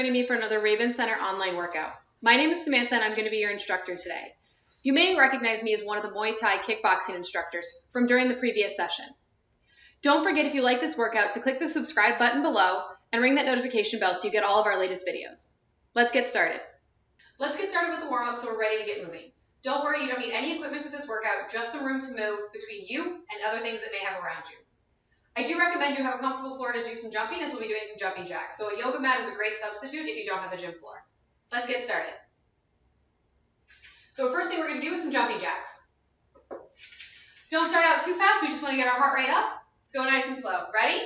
joining me for another Raven Center online workout. My name is Samantha and I'm going to be your instructor today. You may recognize me as one of the Muay Thai kickboxing instructors from during the previous session. Don't forget, if you like this workout, to click the subscribe button below and ring that notification bell so you get all of our latest videos. Let's get started. Let's get started with the warm-up so we're ready to get moving. Don't worry, you don't need any equipment for this workout, just some room to move between you and other things that may have around you. I do recommend you have a comfortable floor to do some jumping, as we'll be doing some jumping jacks. So a yoga mat is a great substitute if you don't have a gym floor. Let's get started. So the first thing we're going to do is some jumping jacks. Don't start out too fast. We just want to get our heart rate up. Let's go nice and slow. Ready?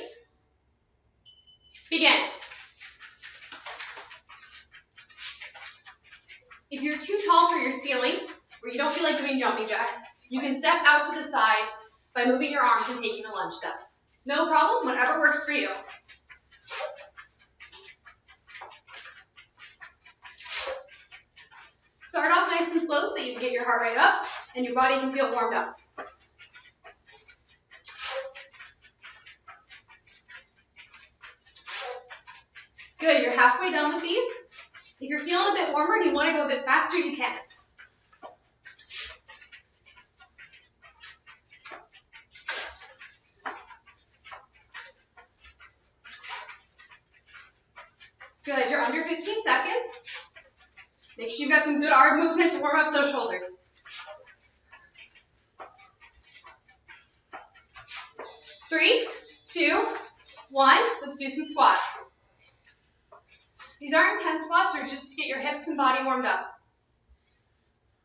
Begin. If you're too tall for your ceiling, or you don't feel like doing jumping jacks, you can step out to the side by moving your arms and taking a lunge step. No problem, whatever works for you. Start off nice and slow so you can get your heart rate up and your body can feel warmed up. Good, you're halfway done with these. If you're feeling a bit warmer and you want to go a bit faster, you can. Good, you're under 15 seconds. Make sure you've got some good arm movement to warm up those shoulders. Three, two, one. Let's do some squats. These aren't intense squats, they're just to get your hips and body warmed up.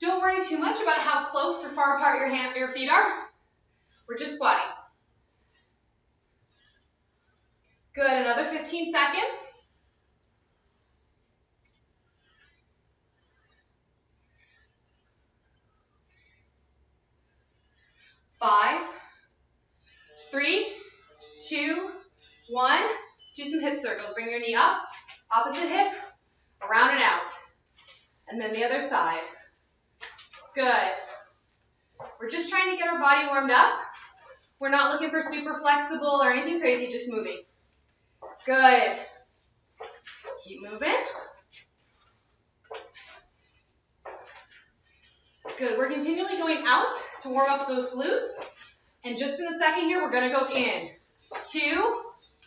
Don't worry too much about how close or far apart your feet are. We're just squatting. Good, another 15 seconds. 5, 3, 2, 1. Let's do some hip circles. Bring your knee up, opposite hip, around and out. And then the other side. Good. We're just trying to get our body warmed up. We're not looking for super flexible or anything crazy, just moving. Good. Keep moving. Good. We're continually going out to warm up those glutes. And just in a second here, we're going to go in. 2,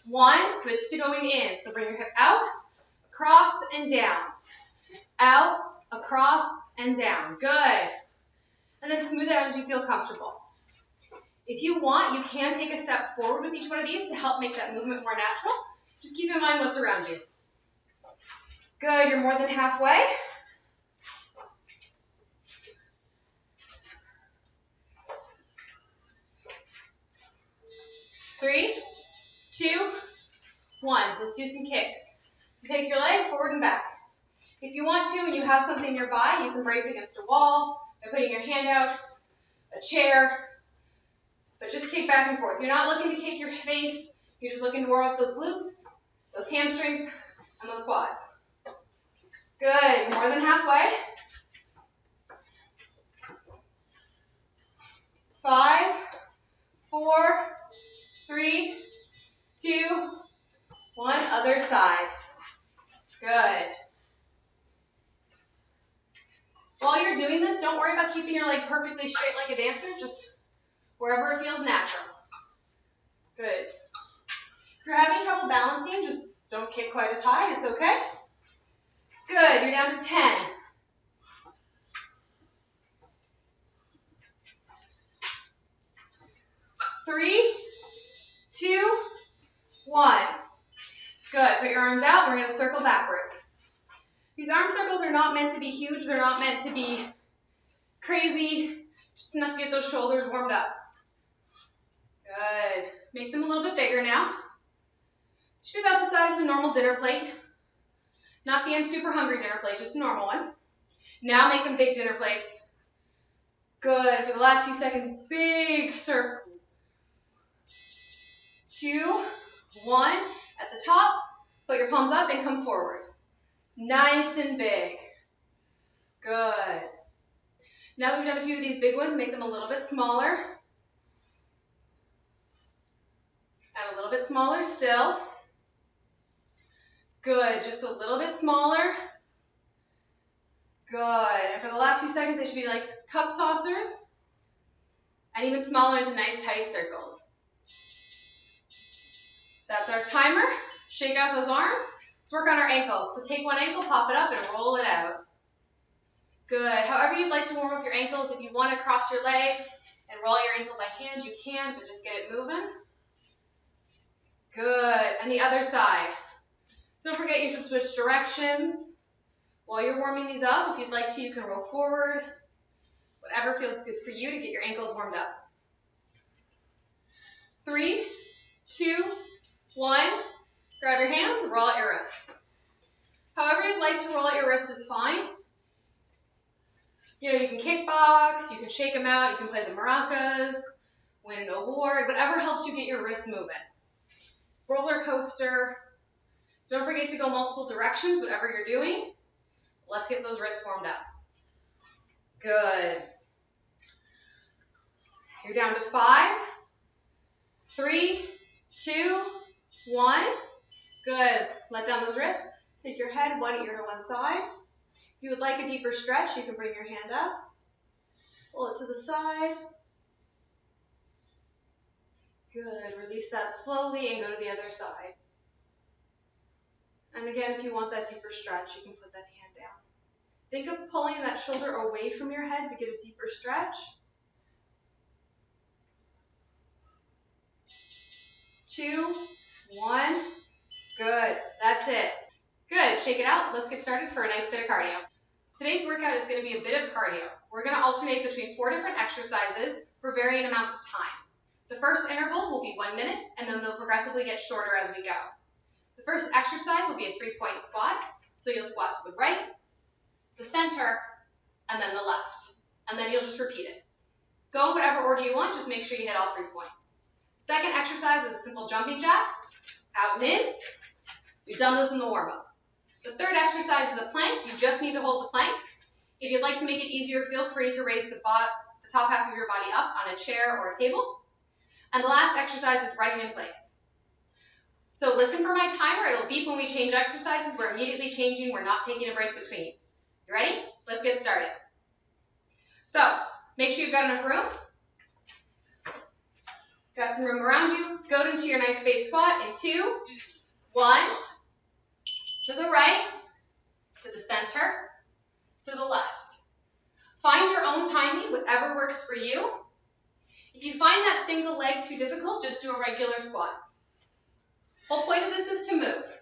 1, switch to going in. So bring your hip out, across, and down. Out, across, and down. Good. And then smooth it out as you feel comfortable. If you want, you can take a step forward with each one of these to help make that movement more natural. Just keep in mind what's around you. Good. You're more than halfway. Three, 2, 1. Let's do some kicks. So take your leg forward and back. If you want to and you have something nearby, you can brace against a wall by putting your hand out, a chair, but just kick back and forth. You're not looking to kick your face. You're just looking to warm up those glutes, those hamstrings, and those quads. Good. More than halfway. 5, 4, 3, 2, 1. Other side. Good. While you're doing this, don't worry about keeping your leg perfectly straight like a dancer, just wherever it feels natural. Good. If you're having trouble balancing, just don't kick quite as high. It's okay. Good. You're down to 10. 3, 2, 1. Good. Put your arms out. We're going to circle backwards. These arm circles are not meant to be huge. They're not meant to be crazy. Just enough to get those shoulders warmed up. Good. Make them a little bit bigger now. Should be about the size of a normal dinner plate. Not the I'm super hungry dinner plate, just a normal one. Now make them big dinner plates. Good. For the last few seconds, big circles. 2, 1. At the top, put your palms up and come forward. Nice and big. Good. Now that we've done a few of these big ones, make them a little bit smaller. And a little bit smaller still. Good, just a little bit smaller. Good, and for the last few seconds, they should be like cup saucers, and even smaller into nice tight circles. That's our timer. Shake out those arms. Let's work on our ankles. So take one ankle, pop it up, and roll it out. Good. However you'd like to warm up your ankles, if you want to cross your legs and roll your ankle by hand, you can, but just get it moving. Good. And the other side. Don't forget you should switch directions. While you're warming these up, if you'd like to, you can roll forward. Whatever feels good for you to get your ankles warmed up. 3, 2, 1. Grab your hands, roll out your wrists. However you'd like to roll out your wrists is fine. You know, you can kickbox, you can shake them out, you can play the maracas, win an award, whatever helps you get your wrists moving. Roller coaster. Don't forget to go multiple directions, whatever you're doing. Let's get those wrists warmed up. Good. You're down to 5, 3, 2, 1. Good. Let down those wrists. Take your head one ear to one side. If you would like a deeper stretch, you can bring your hand up. Pull it to the side. Good. Release that slowly and go to the other side. And again, if you want that deeper stretch, you can put that hand down. Think of pulling that shoulder away from your head to get a deeper stretch. 2, 1. Good. That's it. Good. Shake it out. Let's get started for a nice bit of cardio. Today's workout is going to be a bit of cardio. We're going to alternate between 4 different exercises for varying amounts of time. The first interval will be 1 minute, and then they'll progressively get shorter as we go. The first exercise will be a 3-point squat. So you'll squat to the right, the center, and then the left. And then you'll just repeat it. Go in whatever order you want, just make sure you hit all 3 points. Second exercise is a simple jumping jack, out and in. We've done those in the warm-up. The third exercise is a plank. You just need to hold the plank. If you'd like to make it easier, feel free to raise the top half of your body up on a chair or a table. And the last exercise is running in place. So listen for my timer. It'll beep when we change exercises. We're immediately changing. We're not taking a break between. You ready? Let's get started. So make sure you've got enough room. Got some room around you. Go into your nice base squat in 2, 1, to the right, to the center, to the left. Find your own timing, whatever works for you. If you find that single leg too difficult, just do a regular squat. Whole point of this is to move.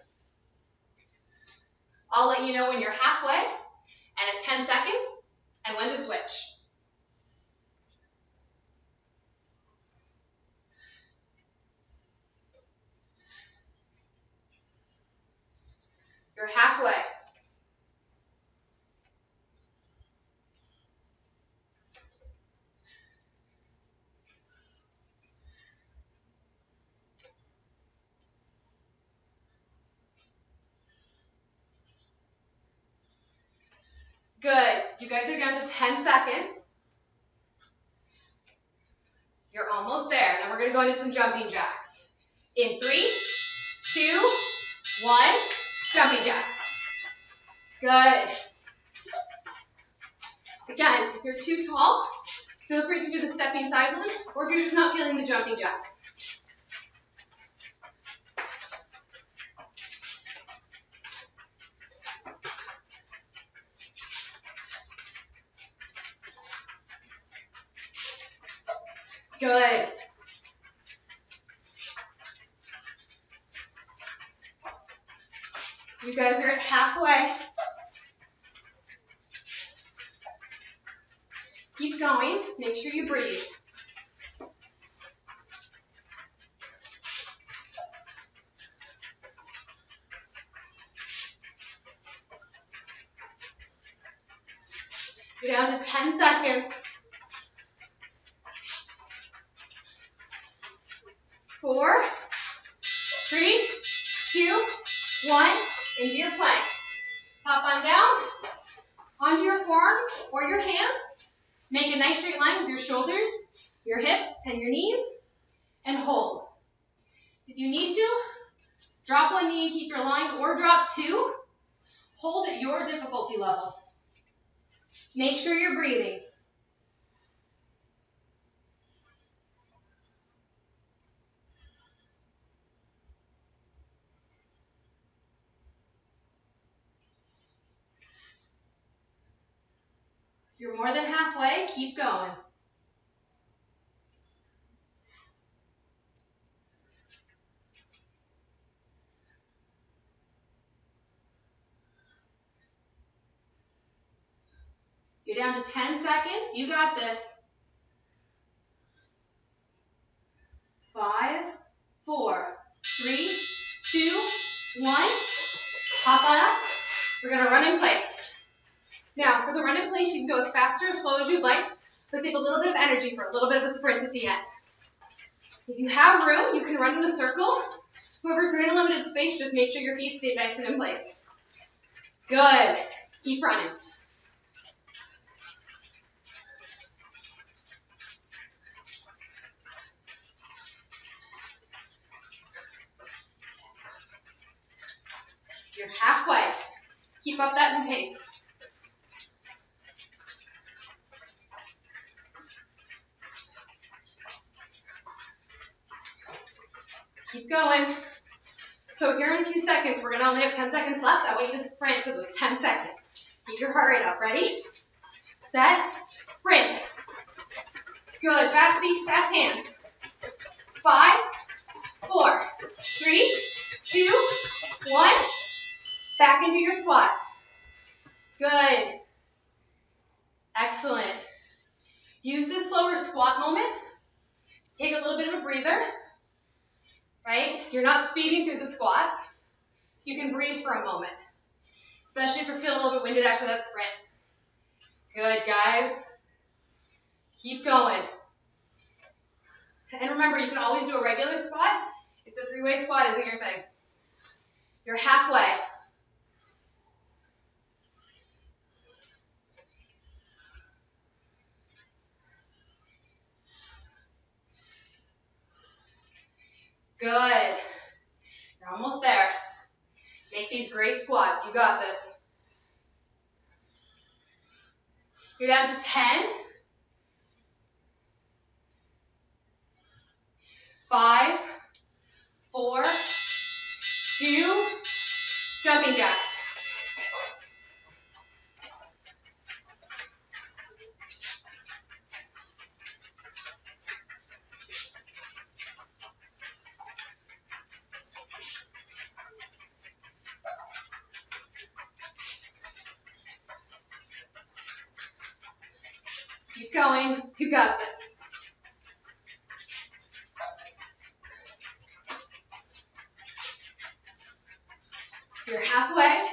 I'll let you know when you're halfway and at 10 seconds and when to switch. You're halfway. Good. You guys are down to 10 seconds. You're almost there. Then we're going to go into some jumping jacks. In 3, 2, 1, jumping jacks. Good. Again, if you're too tall, feel free to do the stepping side lunge, or if you're just not feeling the jumping jacks. Good. You guys are at halfway. Keep going. Make sure you breathe. You're down to 10 seconds. 4, 3, 2, 1, into your plank. Hop on down, onto your forearms or your hands. Make a nice straight line with your shoulders, your hips, and your knees, and hold. If you need to, Drop one knee and keep your line, or drop two. Hold at your difficulty level. Make sure you're breathing. You're more than halfway, keep going. You're down to 10 seconds, you got this. 5, 4, 3, 2, 1. Hop on up. We're gonna run in place. Now, for the run in place, you can go as fast or as slow as you'd like, but save a little bit of energy for a little bit of a sprint at the end. If you have room, you can run in a circle. However, if you're in a limited space, just make sure your feet stay nice and in place. Good. Keep running. You're halfway. Keep up that pace. Keep going. So here in a few seconds, we're gonna only have 10 seconds left. I want you to sprint for those 10 seconds. Keep your heart rate up. Ready? Set. Sprint. Good. Fast feet, fast hands. 5, 4, 3, 2, 1. Back into your squat. Good. Excellent. Use this slower squat moment to take a little bit of a breather, right? You're not speeding through the squats, so you can breathe for a moment, especially if you're feeling a little bit winded after that sprint. Good, guys. Keep going. And remember, you can always do a regular squat if the three-way squat isn't your thing. You're halfway. Good. You're almost there. Make these great squats. You got this. You're down to 10. 5, 4, 2, jumping jacks. Keep going. You got this. You're halfway.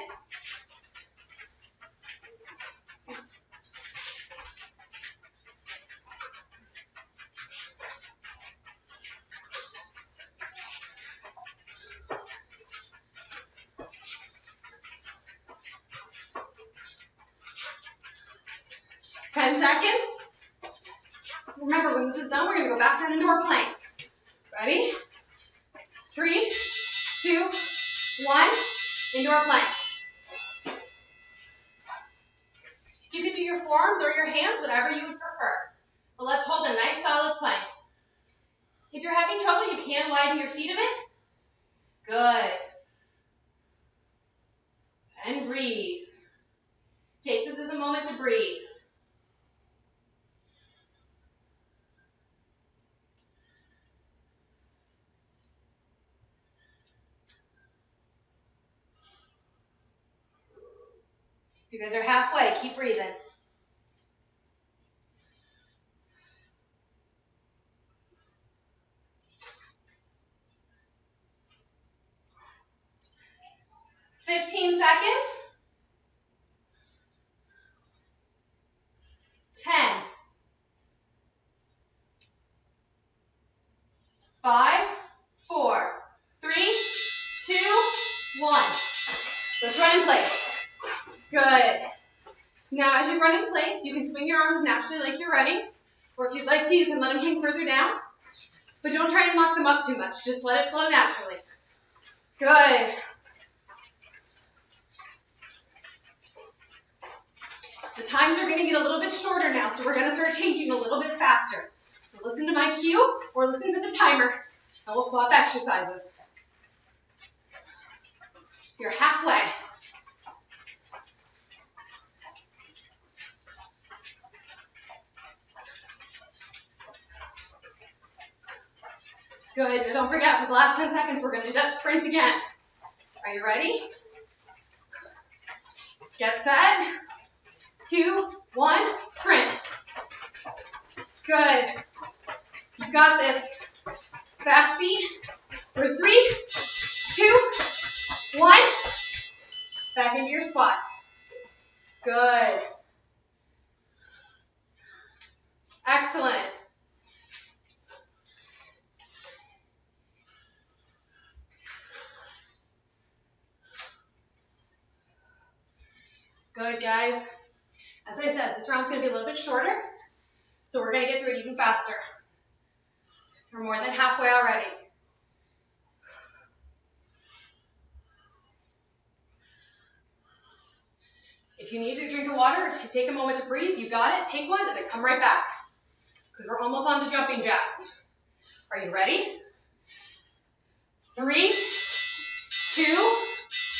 Ten seconds. Remember, when this is done, we're going to go back down into our plank. Ready? 3, 2, 1. Into our plank. You can do your forearms or your hands, whatever you would prefer. But let's hold a nice solid plank. If you're having trouble, you can widen your feet a bit. Good. And breathe. Take this as a moment to breathe. You guys are halfway. Keep breathing. Fifteen seconds. 10. 5, 4, 3, 2, 1. Let's run in place. Good. Now, as you run in place, you can swing your arms naturally like you're running, or if you'd like to, you can let them hang further down, but don't try and lock them up too much. Just let it flow naturally. Good. The times are going to get a little bit shorter now, so we're going to start changing a little bit faster. So listen to my cue or listen to the timer, and we'll swap exercises. You're halfway. Good. And don't forget, for the last 10 seconds, we're going to do that sprint again. Are you ready? Get set. 2, 1, sprint. Good. You got this. Fast speed. For 3, 2, 1. Back into your squat. Good. Excellent. Good, guys. As I said, this round's going to be a little bit shorter, so we're going to get through it even faster. We're more than halfway already. If you need a drink of water or take a moment to breathe, you got it. Take one and then come right back, because we're almost on to jumping jacks. Are you ready? 3, 2,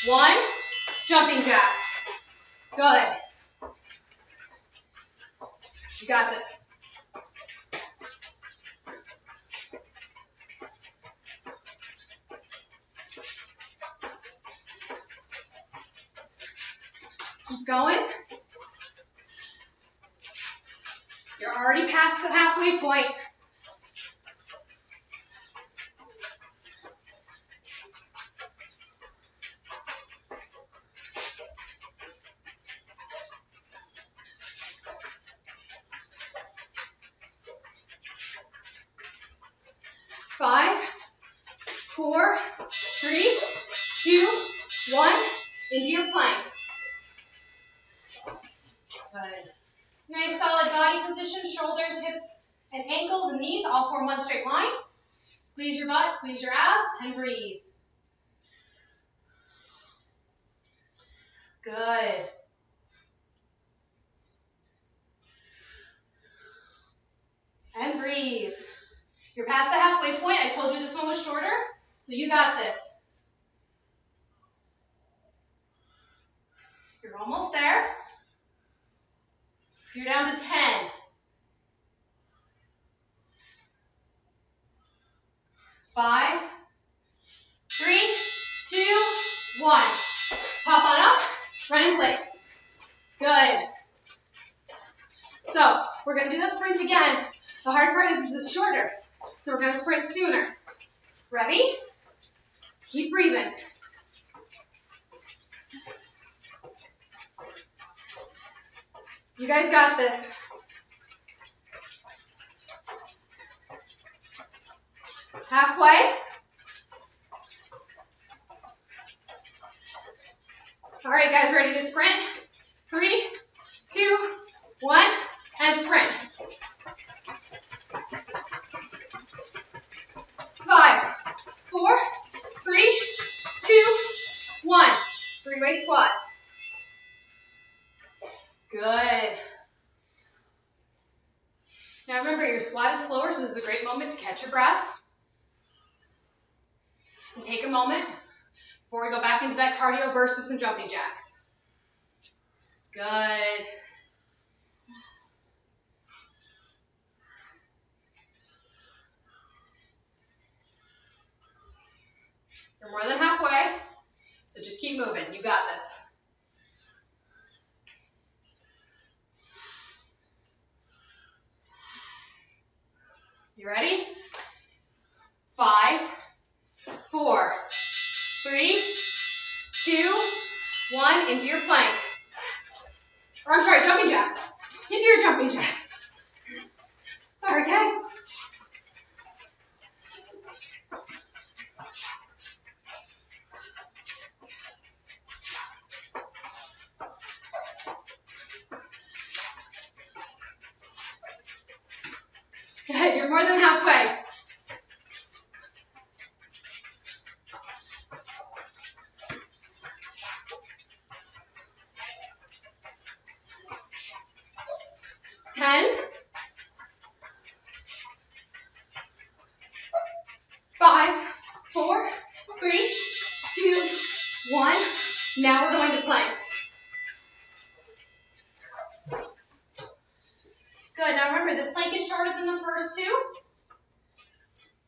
1, jumping jacks. Good. You got this. Keep going. You're already past the halfway point. Five, 4, 3, 2, 1, into your plank. Good. Nice solid body position, shoulders, hips, and ankles and knees all form one straight line. Squeeze your butt, squeeze your abs, and breathe. Good. And breathe. You're past the halfway point. I told you this one was shorter, so you got this. You're almost there. You're down to 10. 5, 3, 2, 1. Pop on up, run in place. Good. So we're going to do that sprint again. The hard part is this is shorter, so we're going to sprint sooner. Ready? Keep breathing. You guys got this. Halfway. All right, guys, ready to sprint? 3, 2, 1, and sprint. 5, 4, 3, 2, 1. Three-way squat. Good. Now remember, your squat is slower, so this is a great moment to catch your breath. And take a moment before we go back into that cardio burst with some jumping jacks. Good. You're more than halfway, so just keep moving. You got this. You ready? 5, 4, 3, 2, 1, into your plank. Or I'm sorry, jumping jacks. Into your jumping jacks. Sorry, guys. Good, you're more than halfway. 10, 5, 4, 3, 2, 1. Now we're going to planks. Good. Now remember, this plank is shorter than the first two.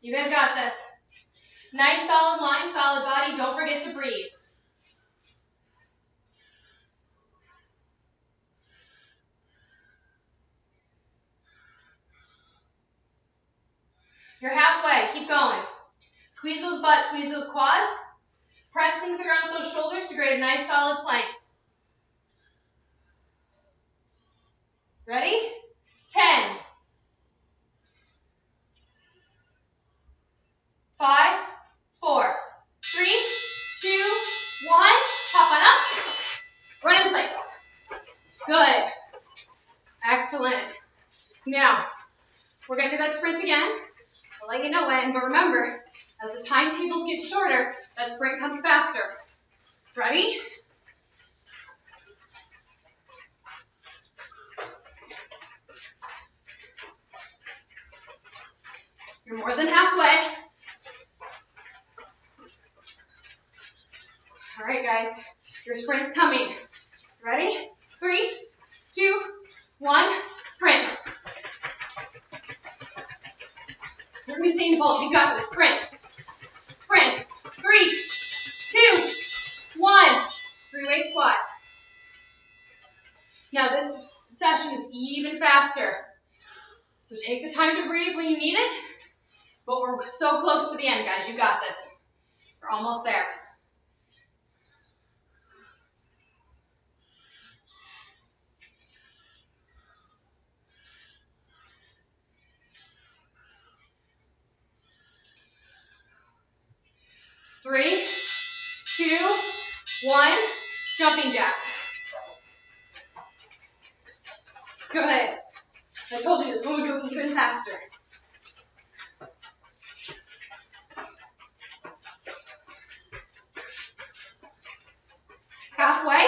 You guys got this. Nice solid line, solid body. Don't forget to breathe. You're halfway. Keep going. Squeeze those butts, squeeze those quads. Press into the ground with those shoulders to create a nice solid plank. Ready? 10, 5, 4, 3, 2, 1. Hop on up. Run in place. Good. Excellent. Now, we're going to do that sprint again. I'll let you know when, but remember, as the timetables get shorter, that sprint comes faster. Ready? You're more than halfway. All right, guys, your sprint's coming. Ready? 3, 2, 1, sprint. You're Usain Bolt. You got this. Sprint. Sprint. 3, 2, 1. Three-way squat. Now this session is even faster. So take the time to breathe when you need it. But we're so close to the end, guys. You got this. We're almost there. Three, 2, 1, jumping jacks. Good. I told you this one would go even faster. Halfway.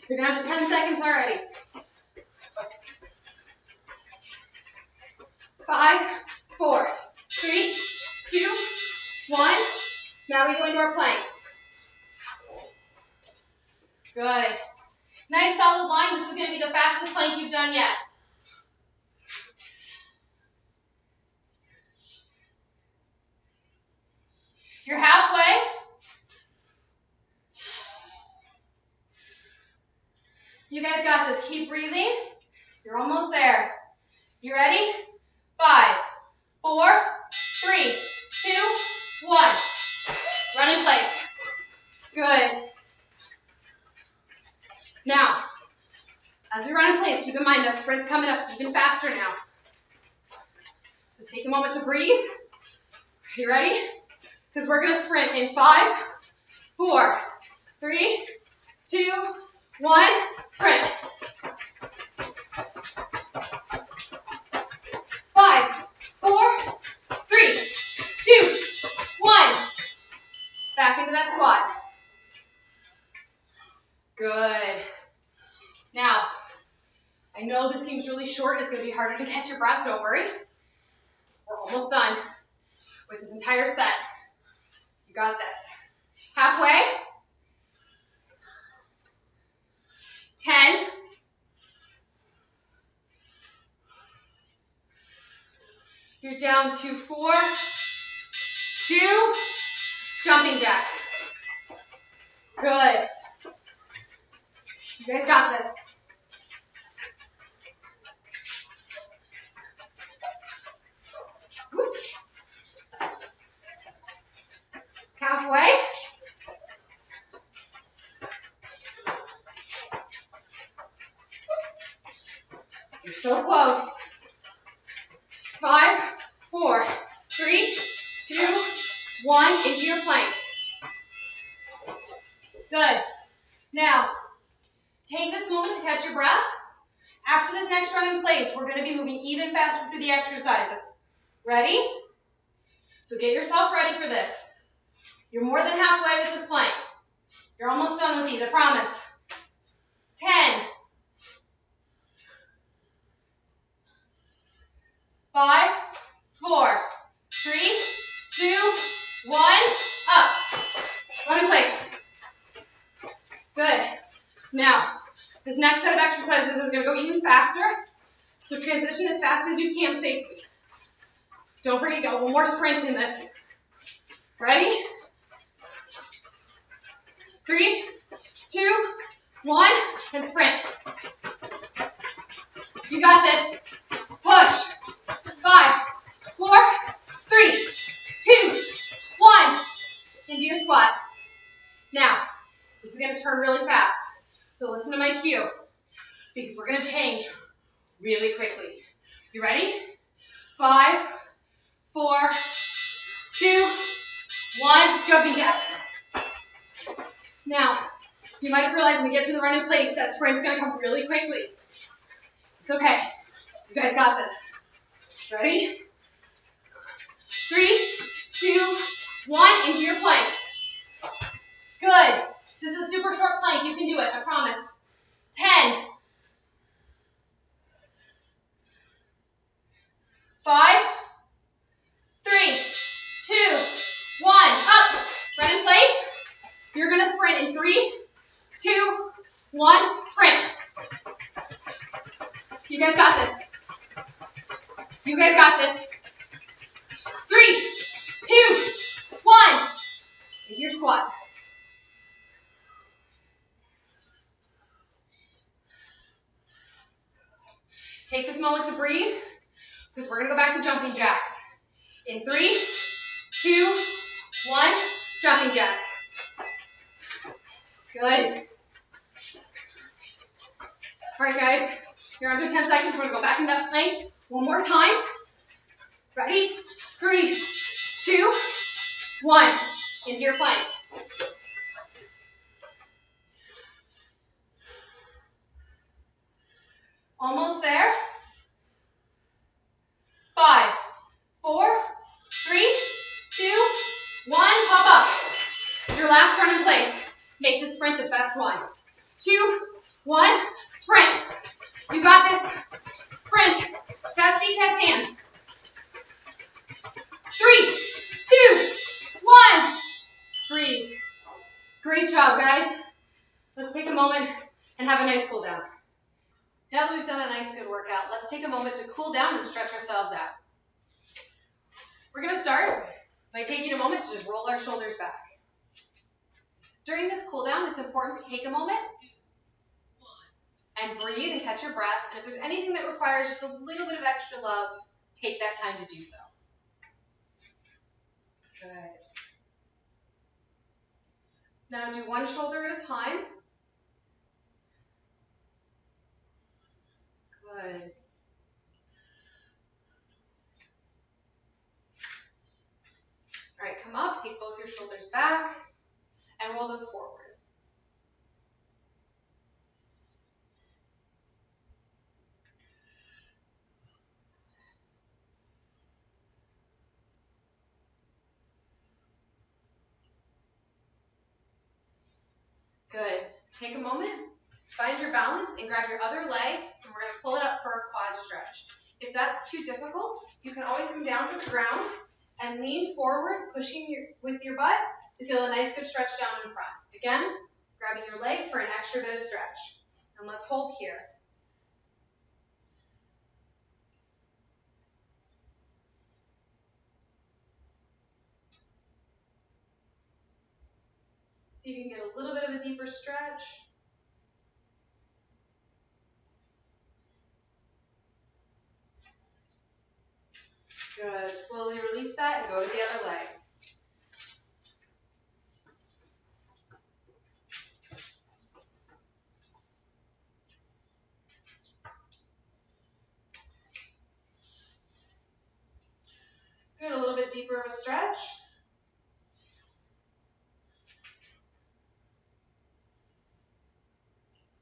You're going to have 10 seconds already. 5, 4, 3, 2, 1. Now we go into our planks. Good. Nice solid line. This is going to be the fastest plank you've done yet. You're halfway. You guys got this. Keep breathing. You're almost there. You ready? 5, 4, 3, 2, 1. Run in place. Good. Now, as we run in place, keep in mind that sprint's coming up even faster now. So take a moment to breathe. Are you ready? Because we're going to sprint in 5, 4, 3, 2, 1, sprint. 5, 4, 3, 2, 1. Back into that squat. Good. Now, I know this seems really short. It's going to be harder to catch your breath. Don't worry. We're almost done with this entire set. You got this. Halfway. 10. 'You're down to 4, 2, jumping jacks. Good. You guys got this. Woo. Halfway. You're so close. 5, 4, 3, 2, 1, into your plank. Good. Now, take this moment to catch your breath. After this next run in place, we're going to be moving even faster through the exercises. Ready? So get yourself ready for this. You're more than halfway with this plank. You're almost done with these, I promise. 10, 5, 4, 3, 2, 1, up. Run in place. Good. Now, this next set of exercises is going to go even faster, so transition as fast as you can safely. Don't forget, you got one more sprint in this. Ready? 3, 2, 1, and sprint. You got this. Push. 5, 4, 3, 2, 1. Into your squat. Now, this is going to turn really fast. So listen to my cue, because we're going to change really quickly. You ready? 5, 4, 2, 1, jumping jacks. Now, you might have realized when we get to the run in place, that sprint's going to come really quickly. It's okay. You guys got this. Ready? 3, 2, 1, into your plank. Good. This is a super short plank. You can do it, I promise. 10. 5, 3, 2, 1, up. Run in place. You're going to sprint in 3, 2, 1, sprint. You guys got this. You guys got this. 3, 2, 1. Into your squat. Take this moment to breathe, because we're going to go back to jumping jacks. In 3, 2, 1, jumping jacks. Good. All right, guys. You're under 10 seconds. We're going to go back in that plank one more time. Ready? 3, 2, 1. Into your plank. Almost there. 5, 4, 3, 2, 1. Hop up. Your last run in place. Make the sprint the best one. 2, 1. Sprint. You got this. Sprint. Fast feet, fast hand. 3, 2, 1. Breathe. Great job, guys. Let's take a moment and have a nice cool down. Now that we've done a nice good workout, let's take a moment to cool down and stretch ourselves out. We're going to start by taking a moment to just roll our shoulders back. During this cool down, it's important to take a moment and breathe and catch your breath. And if there's anything that requires just a little bit of extra love, take that time to do so. Good. Now do one shoulder at a time. Good. All right, come up, take both your shoulders back, and roll them forward. Good. Take a moment, find your balance, and grab your other leg, and we're going to pull it up for a quad stretch. If that's too difficult, you can always come down to the ground and lean forward, pushing with your butt to feel a nice good stretch down in front. Again, grabbing your leg for an extra bit of stretch. And let's hold here. See if you can get a little bit of a deeper stretch. Good. Slowly release that and go to the other leg. Good. A little bit deeper of a stretch.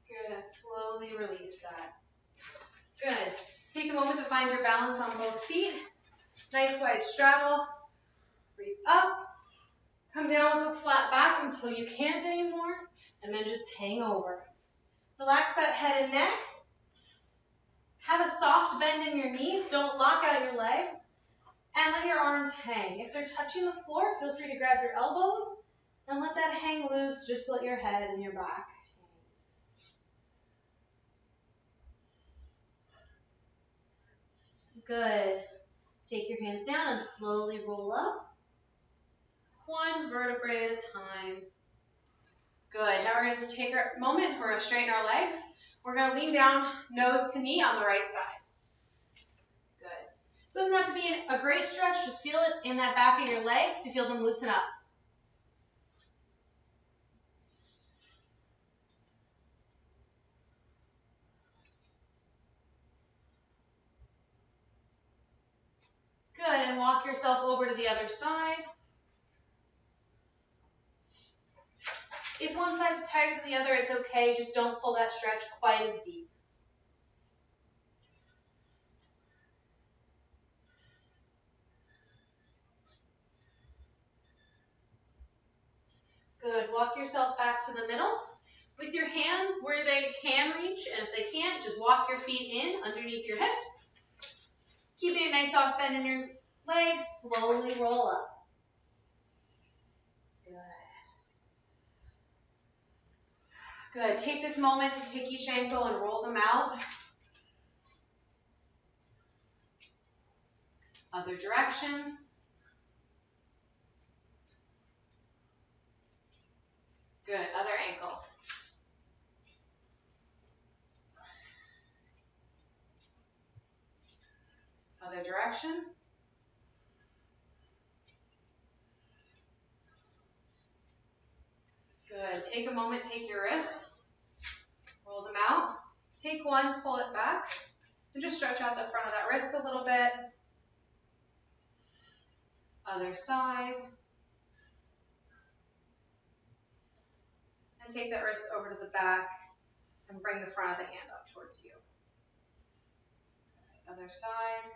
Good. Slowly release that. Good. Take a moment to find your balance on both feet. Nice wide straddle. Breathe up. Come down with a flat back until you can't anymore, and then just hang over. Relax that head and neck. Have a soft bend in your knees. Don't lock out your legs. And let your arms hang. If they're touching the floor, feel free to grab your elbows and let that hang loose. Just let your head and your back hang. Good. Take your hands down and slowly roll up. One vertebrae at a time. Good. Now we're going to take our moment. We're going to straighten our legs. We're going to lean down nose to knee on the right side. Good. So it doesn't have to be a great stretch. Just feel it in that back of your legs to feel them loosen up. Good. And walk yourself over to the other side. If one side's tighter than the other, it's okay. Just don't pull that stretch quite as deep. Good. Walk yourself back to the middle with your hands where they can reach, and if they can't, just walk your feet in underneath your hips. Keeping a nice soft bend in your legs, slowly roll up. Good. Good. Take this moment to take each ankle and roll them out. Other direction. Good. Other ankle. Other direction. Good. Take a moment, take your wrists, roll them out. Take one, pull it back, and just stretch out the front of that wrist a little bit. Other side. And take that wrist over to the back and bring the front of the hand up towards you. Other side.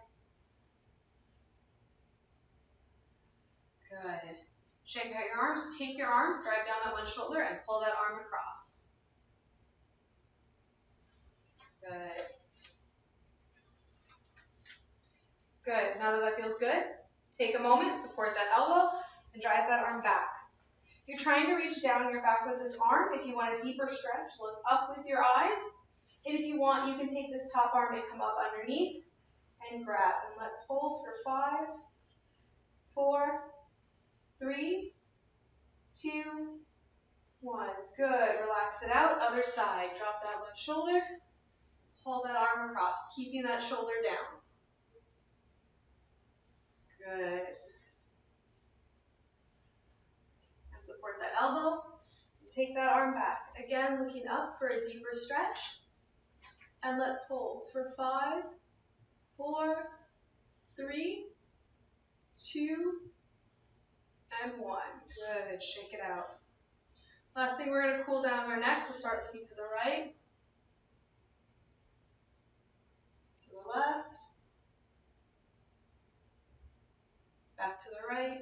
Good. Shake out your arms. Take your arm, drive down that one shoulder, and pull that arm across. Good. Good. Now that feels good, take a moment, support that elbow, and drive that arm back. You're trying to reach down your back with this arm. If you want a deeper stretch, look up with your eyes. And if you want, you can take this top arm and come up underneath and grab. And let's hold for 5, 4, 3, 2, 1. Good. Relax it out. Other side. Drop that left shoulder. Pull that arm across, keeping that shoulder down. Good. And support that elbow. Take that arm back. Again, looking up for a deeper stretch. And let's hold for 5, 4, 3, 2, and 1. Good. Shake it out. Last thing we're going to cool down our necks to start looking to the right, to the left, back to the right,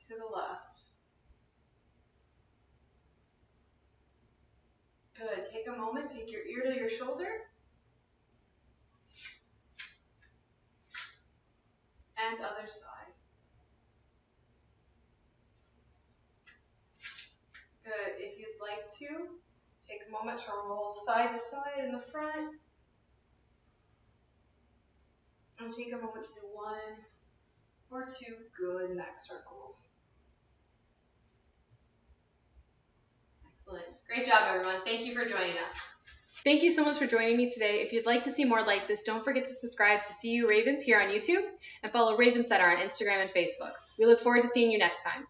to the left. Good. Take a moment, take your ear to your shoulder. And other side. Good. If you'd like to, take a moment to roll side to side in the front. And take a moment to do 1 or 2 good neck circles. Excellent. Great job, everyone. Thank you for joining us. Thank you so much for joining me today. If you'd like to see more like this, don't forget to subscribe to See You Ravens here on YouTube and follow Raven Center on Instagram and Facebook. We look forward to seeing you next time.